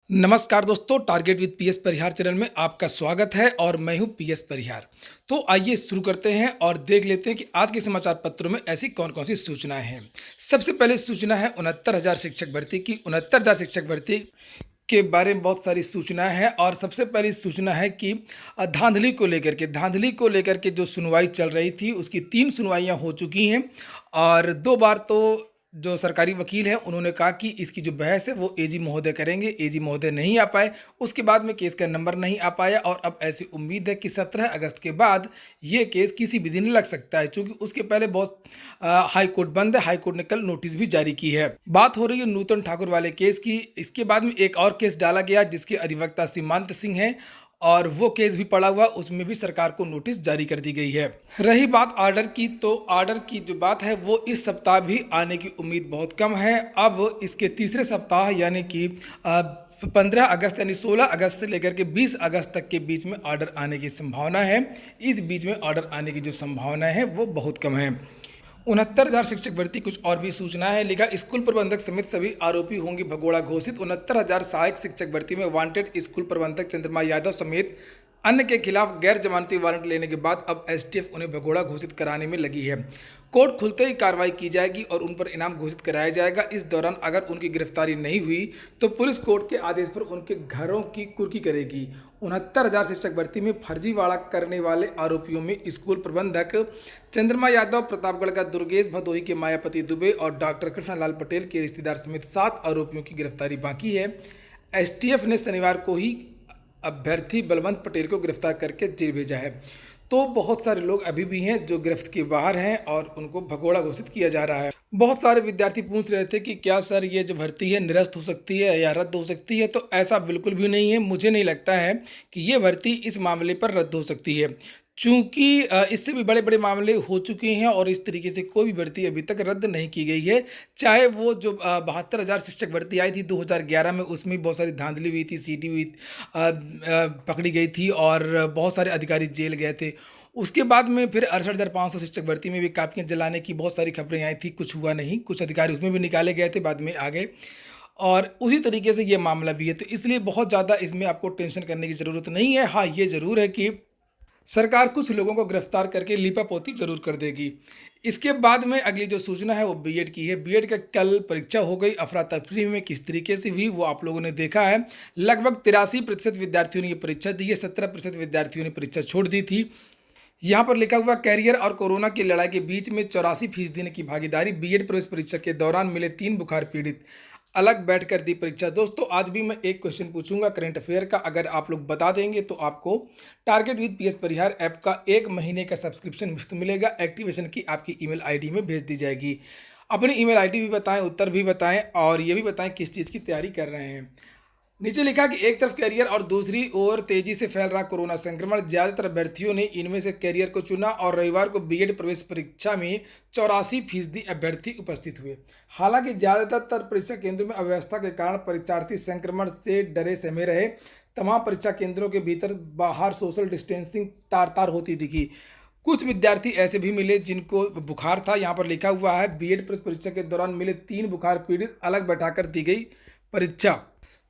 नमस्कार दोस्तों, target with PS Parihar channel में आपका स्वागत है और मैं हूं पीएस परिहार। तो आइए शुरू करते हैं और देख लेते हैं कि आज के समाचार पत्रों में ऐसी कौन कौन सी सूचनाएं हैं। सबसे पहले सूचना है 69,000 शिक्षक भर्ती की। 69,000 शिक्षक भर्ती के बारे में बहुत सारी सूचनाएं हैं और सबसे पहली सूचना है कि धांधली को लेकर के जो सुनवाई चल रही थी उसकी 3 सुनवाइयां हो चुकी हैं और 2 बार तो जो सरकारी वकील हैं उन्होंने कहा कि इसकी जो बहस है वो एजी महोदय करेंगे। एजी महोदय नहीं आ पाए, उसके बाद में केस का नंबर नहीं आ पाया और अब ऐसी उम्मीद है कि 17 अगस्त के बाद ये केस किसी भी दिन लग सकता है, क्योंकि उसके पहले बहुत हाई कोर्ट बंद है। हाई कोर्ट ने कल नोटिस भी जारी की है। बात हो रही है नूतन ठाकुर वाले केस की। इसके बाद में एक और केस डाला गया जिसके अधिवक्ता सीमांत सिंह हैं और वो केस भी पड़ा हुआ, उसमें भी सरकार को नोटिस जारी कर दी गई है। रही बात ऑर्डर की, तो ऑर्डर की जो बात है वो इस सप्ताह भी आने की उम्मीद बहुत कम है। अब इसके तीसरे सप्ताह यानी कि 15 अगस्त यानी 16 अगस्त से लेकर के 20 अगस्त तक के बीच में ऑर्डर आने की संभावना है। इस बीच में ऑर्डर आने की जो संभावना है वो बहुत कम है। 69,000 शिक्षक भर्ती। कुछ और भी सूचना है। लिखा, स्कूल प्रबंधक समेत सभी आरोपी होंगे भगोड़ा घोषित। 69,000 सहायक शिक्षक भर्ती में वांटेड स्कूल प्रबंधक चंद्रमा यादव समेत अन्य के खिलाफ गैर जमानती वारंट लेने के बाद अब एसटीएफ उन्हें भगोड़ा घोषित कराने में लगी है। कोर्ट खुलते ही कार्रवाई की जाएगी और उन पर इनाम घोषित कराया जाएगा। इस दौरान अगर उनकी गिरफ्तारी नहीं हुई तो पुलिस कोर्ट के आदेश पर उनके घरों की कुर्की करेगी। 69,000 शिक्षक भर्ती में फर्जीवाड़ा करने वाले आरोपियों में स्कूल प्रबंधक चंद्रमा यादव, प्रतापगढ़ का दुर्गेश, भदोही के मायापति दुबे और डॉक्टर कृष्णलाल पटेल के रिश्तेदार समेत 7 आरोपियों की गिरफ्तारी बाकी है। एसटीएफ ने शनिवार को ही अभ्यर्थी बलवंत पटेल को गिरफ्तार करके जेल भेजा है। तो बहुत सारे लोग अभी भी हैं जो गिरफ्त के बाहर हैं और उनको भगोड़ा घोषित किया जा रहा है। बहुत सारे विद्यार्थी पूछ रहे थे कि क्या सर ये जो भर्ती है निरस्त हो सकती है या रद्द हो सकती है, तो ऐसा बिल्कुल भी नहीं है। मुझे नहीं लगता है कि ये भर्ती इस मामले पर रद्द हो सकती है, चूँकि इससे भी बड़े बड़े मामले हो चुके हैं और इस तरीके से कोई भी भर्ती अभी तक रद्द नहीं की गई है। चाहे वो जो 72,000 शिक्षक भर्ती आई थी 2011 में, उसमें बहुत सारी धांधली हुई थी, सीटी हुई पकड़ी गई थी और बहुत सारे अधिकारी जेल गए थे। उसके बाद में फिर 68,500 शिक्षक भर्ती में भी कापियाँ जलाने की बहुत सारी खबरें आई थी, कुछ हुआ नहीं। कुछ अधिकारी उसमें भी निकाले गए थे, बाद में आ गए और उसी तरीके से ये मामला भी है। तो इसलिए बहुत ज़्यादा इसमें आपको टेंशन करने की ज़रूरत नहीं है। हाँ, ये ज़रूर है कि सरकार कुछ लोगों को गिरफ्तार करके लीपापोती जरूर कर देगी। इसके बाद में अगली जो सूचना है वो बीएड की है। बीएड का कल परीक्षा हो गई। अफरा तफरी में किस तरीके से हुई वो आप लोगों ने देखा है। लगभग 83% विद्यार्थियों ने ये परीक्षा दी है। 17% विद्यार्थियों ने परीक्षा छोड़ दी थी। यहाँ पर लिखा हुआ, कैरियर और कोरोना की लड़ाई के बीच में 84% की भागीदारी। बीएड प्रवेश परीक्षा के दौरान मिले 3 बुखार पीड़ित, अलग बैठकर दी परीक्षा। दोस्तों, आज भी मैं एक क्वेश्चन पूछूंगा करंट अफेयर का। अगर आप लोग बता देंगे तो आपको target with PS Parihar app का 1 महीने का सब्सक्रिप्शन मुफ्त मिलेगा। एक्टिवेशन की आपकी ईमेल आईडी में भेज दी जाएगी। अपनी ईमेल आईडी भी बताएं, उत्तर भी बताएं और ये भी बताएं किस चीज़ की तैयारी कर रहे हैं। नीचे लिखा कि एक तरफ कैरियर और दूसरी ओर तेजी से फैल रहा कोरोना संक्रमण। ज्यादातर अभ्यर्थियों ने इनमें से कैरियर को चुना और रविवार को बीएड प्रवेश परीक्षा में 84% अभ्यर्थी उपस्थित हुए। हालांकि ज्यादातर परीक्षा केंद्रों में अव्यवस्था के कारण परीक्षार्थी संक्रमण से डरे सहमे रहे। तमाम परीक्षा केंद्रों के भीतर बाहर सोशल डिस्टेंसिंग तार तार होती दिखी। कुछ विद्यार्थी ऐसे भी मिले जिनको बुखार था। यहाँ पर लिखा हुआ है, बीएड प्रवेश परीक्षा के दौरान मिले 3 बुखार पीड़ित, अलग बैठाकर दी गई परीक्षा।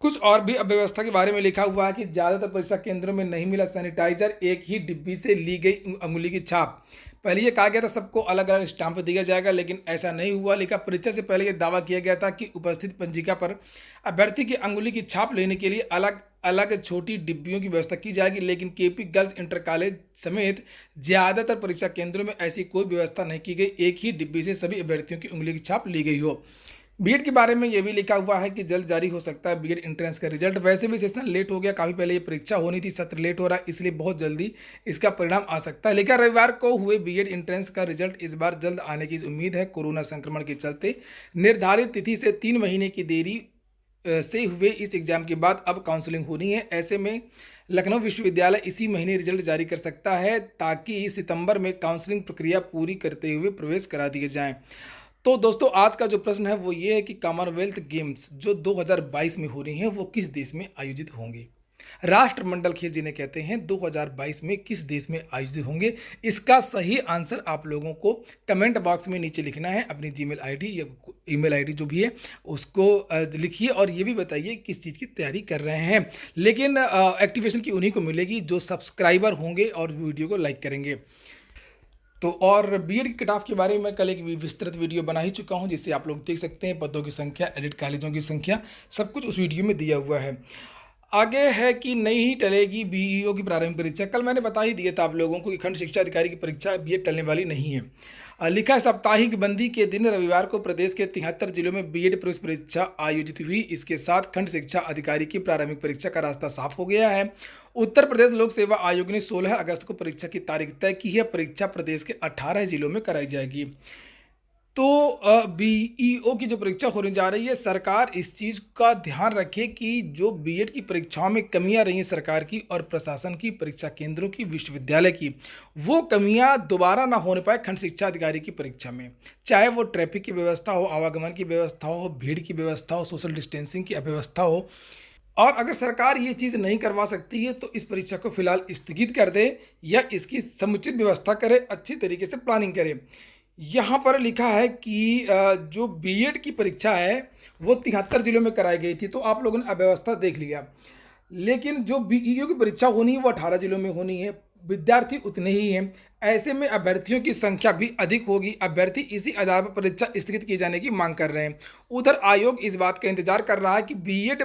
कुछ और भी अव्यवस्था के बारे में लिखा हुआ है कि ज़्यादातर परीक्षा केंद्रों में नहीं मिला सैनिटाइजर, एक ही डिब्बी से ली गई अंगुली की छाप। पहले ये कहा गया था सबको अलग अलग स्टाम्प दिया जाएगा, लेकिन ऐसा नहीं हुआ। लिखा, परीक्षा से पहले ये दावा किया गया था कि उपस्थित पंजिका पर अभ्यर्थी की अंगुली की छाप लेने के लिए अलग अलग छोटी डिब्बियों की व्यवस्था की जाएगी, लेकिन केपी गर्ल्स इंटर कॉलेज समेत ज़्यादातर परीक्षा केंद्रों में ऐसी कोई व्यवस्था नहीं की गई। एक ही डिब्बी से सभी अभ्यर्थियों की उंगली की छाप ली गई हो। बीएड के बारे में ये भी लिखा हुआ है कि जल्द जारी हो सकता है बीएड एंट्रेंस का रिजल्ट। वैसे भी सेशन लेट हो गया, काफ़ी पहले ये परीक्षा होनी थी, सत्र लेट हो रहा है, इसलिए बहुत जल्दी इसका परिणाम आ सकता है। लेकिन रविवार को हुए बीएड एंट्रेंस का रिजल्ट इस बार जल्द आने की उम्मीद है। कोरोना संक्रमण के चलते निर्धारित तिथि से 3 महीने की देरी से हुए इस एग्जाम के बाद अब काउंसलिंग होनी है। ऐसे में लखनऊ विश्वविद्यालय इसी महीने रिजल्ट जारी कर सकता है ताकि सितंबर में काउंसलिंग प्रक्रिया पूरी करते हुए प्रवेश करा दिए जाएं। तो दोस्तों, आज का जो प्रश्न है वो ये है कि कॉमनवेल्थ गेम्स जो 2022 में हो रही हैं वो किस देश में आयोजित होंगी। राष्ट्रमंडल खेल जिन्हें कहते हैं 2022 में किस देश में आयोजित होंगे? इसका सही आंसर आप लोगों को कमेंट बॉक्स में नीचे लिखना है। अपनी जीमेल आईडी या ईमेल आईडी जो भी है उसको लिखिए और ये भी बताइए किस चीज़ की तैयारी कर रहे हैं। लेकिन एक्टिवेशन की उन्हीं को मिलेगी जो सब्सक्राइबर होंगे और वीडियो को लाइक करेंगे। तो और बीएड की कट ऑफ के बारे में मैं कल एक विस्तृत वीडियो बना ही चुका हूं, जिससे आप लोग देख सकते हैं पदों की संख्या, एडिट कॉलेजों की संख्या, सब कुछ उस वीडियो में दिया हुआ है। आगे है कि नहीं टलेगी बीईओ की प्रारंभिक परीक्षा। कल मैंने बता ही दिया था आप लोगों को कि खंड शिक्षा अधिकारी की परीक्षा बीएड टलने वाली नहीं है। लिखा है साप्ताहिक बंदी के दिन रविवार को प्रदेश के 73 जिलों में बीएड प्रवेश परीक्षा आयोजित हुई। इसके साथ खंड शिक्षा अधिकारी की प्रारंभिक परीक्षा का रास्ता साफ हो गया है। उत्तर प्रदेश लोक सेवा आयोग ने 16 अगस्त को परीक्षा की तारीख तय की है। परीक्षा प्रदेश के 18 जिलों में कराई जाएगी। तो बीईओ की जो परीक्षा होने जा रही है, सरकार इस चीज़ का ध्यान रखे कि जो बीएड की परीक्षाओं में कमियां रही हैं सरकार की और प्रशासन की, परीक्षा केंद्रों की, विश्वविद्यालय की, वो कमियां दोबारा ना होने पाए खंड शिक्षा अधिकारी की परीक्षा में। चाहे वो ट्रैफिक की व्यवस्था हो, आवागमन की व्यवस्था हो, भीड़ की व्यवस्था हो, सोशल डिस्टेंसिंग की अव्यवस्था हो। और अगर सरकार ये चीज़ नहीं करवा सकती है तो इस परीक्षा को फिलहाल स्थगित कर दे या इसकी समुचित व्यवस्था करे, अच्छी तरीके से प्लानिंग करे। यहाँ पर लिखा है कि जो बीएड की परीक्षा है वो 73 जिलों में कराई गई थी, तो आप लोगों ने अव्यवस्था देख लिया। लेकिन जो बीईओ की परीक्षा होनी है वो 18 जिलों में होनी है, विद्यार्थी उतने ही हैं। ऐसे में अभ्यर्थियों की संख्या भी अधिक होगी। अभ्यर्थी इसी आधार पर परीक्षा स्थगित किए जाने की मांग कर रहे हैं। उधर आयोग इस बात का इंतजार कर रहा है कि बीएड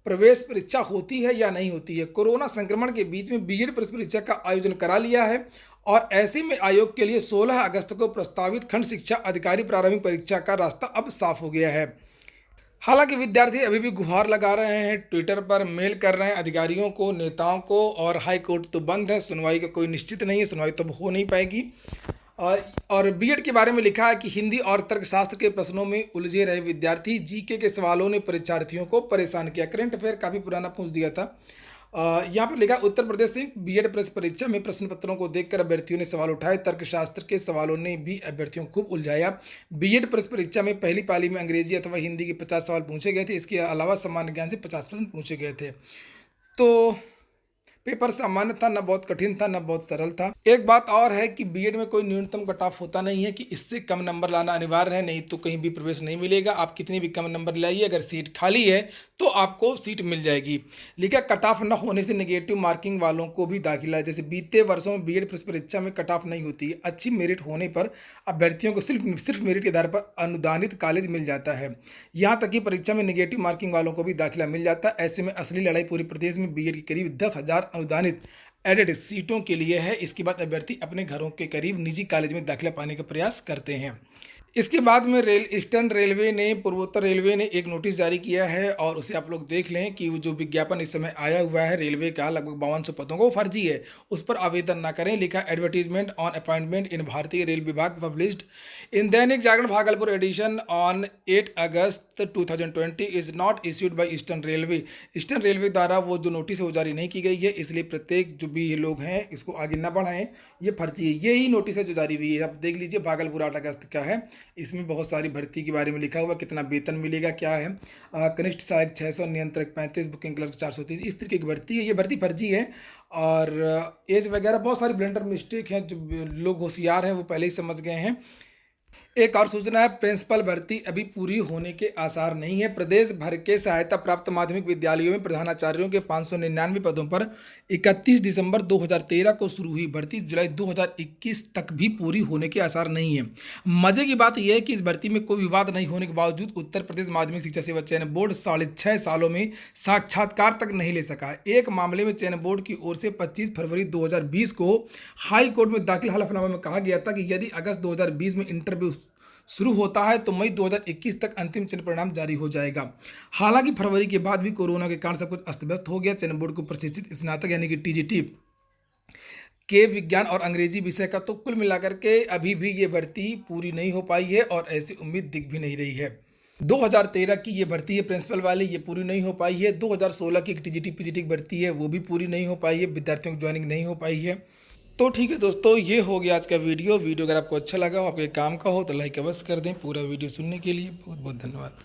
प्रवेश परीक्षा होती है या नहीं होती है। कोरोना संक्रमण के बीच में बीएड प्रवेश परीक्षा का आयोजन करा लिया है और ऐसे में आयोग के लिए 16 अगस्त को प्रस्तावित खंड शिक्षा अधिकारी प्रारंभिक परीक्षा का रास्ता अब साफ हो गया है। हालांकि विद्यार्थी अभी भी गुहार लगा रहे हैं, ट्विटर पर मेल कर रहे हैं अधिकारियों को, नेताओं को, और हाई कोर्ट तो बंद है, सुनवाई का कोई निश्चित नहीं है, सुनवाई तो हो नहीं पाएगी। और बीएड के बारे में लिखा है कि हिंदी और तर्कशास्त्र के प्रश्नों में उलझे रहे विद्यार्थी, जीके के सवालों ने परीक्षार्थियों को परेशान किया। करंट अफेयर काफ़ी पुराना पूछ दिया था। यहाँ पर लिखा उत्तर प्रदेश से बीएड प्रवेश परीक्षा में प्रश्न पत्रों को देखकर अभ्यर्थियों ने सवाल उठाए। तर्कशास्त्र के सवालों ने भी अभ्यर्थियों को खूब उलझाया। बीएड प्रवेश परीक्षा में पहली पाली में अंग्रेजी अथवा हिंदी के 50 सवाल पूछे गए थे। इसके अलावा सामान्य ज्ञान से 50 प्रश्न पूछे गए थे। तो पेपर सामान्य था, न बहुत कठिन था, न बहुत सरल था। एक बात और है कि बीएड में कोई न्यूनतम कट ऑफ होता नहीं है कि इससे कम नंबर लाना अनिवार्य है, नहीं तो कहीं भी प्रवेश नहीं मिलेगा। आप कितनी भी कम नंबर लाइए, अगर सीट खाली है तो आपको सीट मिल जाएगी। लिखा कट ऑफ न होने से नेगेटिव मार्किंग वालों को भी दाखिला। जैसे बीते वर्षों में बीएड परीक्षा में कट ऑफ नहीं होती है। अच्छी मेरिट होने पर अभ्यर्थियों को सिर्फ मेरिट के आधार पर अनुदानित कॉलेज मिल जाता है। यहाँ तक कि परीक्षा में नेगेटिव मार्किंग वालों को भी दाखिला मिल जाता है। ऐसे में असली लड़ाई पूरे प्रदेश में बीएड की करीब 10,000 अनुदानित एडेड सीटों के लिए है। इसके बाद अभ्यर्थी अपने घरों के करीब निजी कॉलेज में दाखिला पाने का प्रयास करते हैं। इसके बाद में ईस्टर्न रेलवे ने, पूर्वोत्तर रेलवे ने एक नोटिस जारी किया है और उसे आप लोग देख लें कि जो विज्ञापन इस समय आया हुआ है रेलवे का लगभग 5200 पदों का, वो फर्जी है, उस पर आवेदन ना करें। लिखा एडवर्टीजमेंट ऑन अपॉइंटमेंट इन भारतीय रेल विभाग published in Dainik Jagran Bhagalpur edition on 8 August 2020 is not issued by Eastern Railway. Eastern Railway द्वारा वो जो नोटिस है वो जारी नहीं की गई है, इसलिए प्रत्येक जो भी लोग हैं इसको आगे न बढ़ाएं, ये फर्जी है। यही नोटिस है जो जारी हुई है, आप देख लीजिए, भागलपुर 8 अगस्त का है। इसमें बहुत सारी भर्ती के बारे में लिखा हुआ, कितना वेतन मिलेगा, क्या है। कनिष्ठ सहायक 600, नियंत्रक 35, बुकिंग क्लर्क 430, इस तरीके की भर्ती है। ये भर्ती फर्जी है और एज वगैरह बहुत सारी ब्लेंडर मिस्टेक हैं। जो लोग होशियार हैं वो पहले ही समझ गए हैं। एक और सूचना है, प्रिंसिपल भर्ती अभी पूरी होने के आसार नहीं है। प्रदेश भर के सहायता प्राप्त माध्यमिक विद्यालयों में प्रधानाचार्यों के 599 पदों पर 31 दिसंबर 2013 को शुरू हुई भर्ती जुलाई 2021 तक भी पूरी होने के आसार नहीं है। मजे की बात यह है कि इस भर्ती में कोई विवाद नहीं होने के बावजूद उत्तर प्रदेश माध्यमिक शिक्षा सेवा चयन बोर्ड 6.5 सालों में साक्षात्कार तक नहीं ले सका। एक मामले में चयन बोर्ड की ओर से 25 फरवरी 2020 को हाई कोर्ट में दाखिल हलफनामा में कहा गया था कि यदि अगस्त 2020 में इंटरव्यू शुरू होता है तो मई 2021 तक अंतिम चयन परिणाम जारी हो जाएगा। हालांकि फरवरी के बाद भी कोरोना के कारण सब कुछ अस्त व्यस्त हो गया। चयन बोर्ड को प्रशिक्षित स्नातक यानी कि टीजीटी के विज्ञान और अंग्रेजी विषय का तो कुल मिलाकर के अभी भी ये भर्ती पूरी नहीं हो पाई है और ऐसी उम्मीद दिख भी नहीं रही है। 2013 की ये भर्ती है प्रिंसिपल वाली, ये पूरी नहीं हो पाई है। 2016 की टीजीटी पीजीटी की भर्ती है, वो भी पूरी नहीं हो पाई है, विद्यार्थियों की ज्वाइनिंग नहीं हो पाई है। तो ठीक है दोस्तों, ये हो गया आज का वीडियो। अगर आपको अच्छा लगा हो, आपके काम का हो तो लाइक अवश्य कर दें। पूरा वीडियो सुनने के लिए बहुत बहुत धन्यवाद।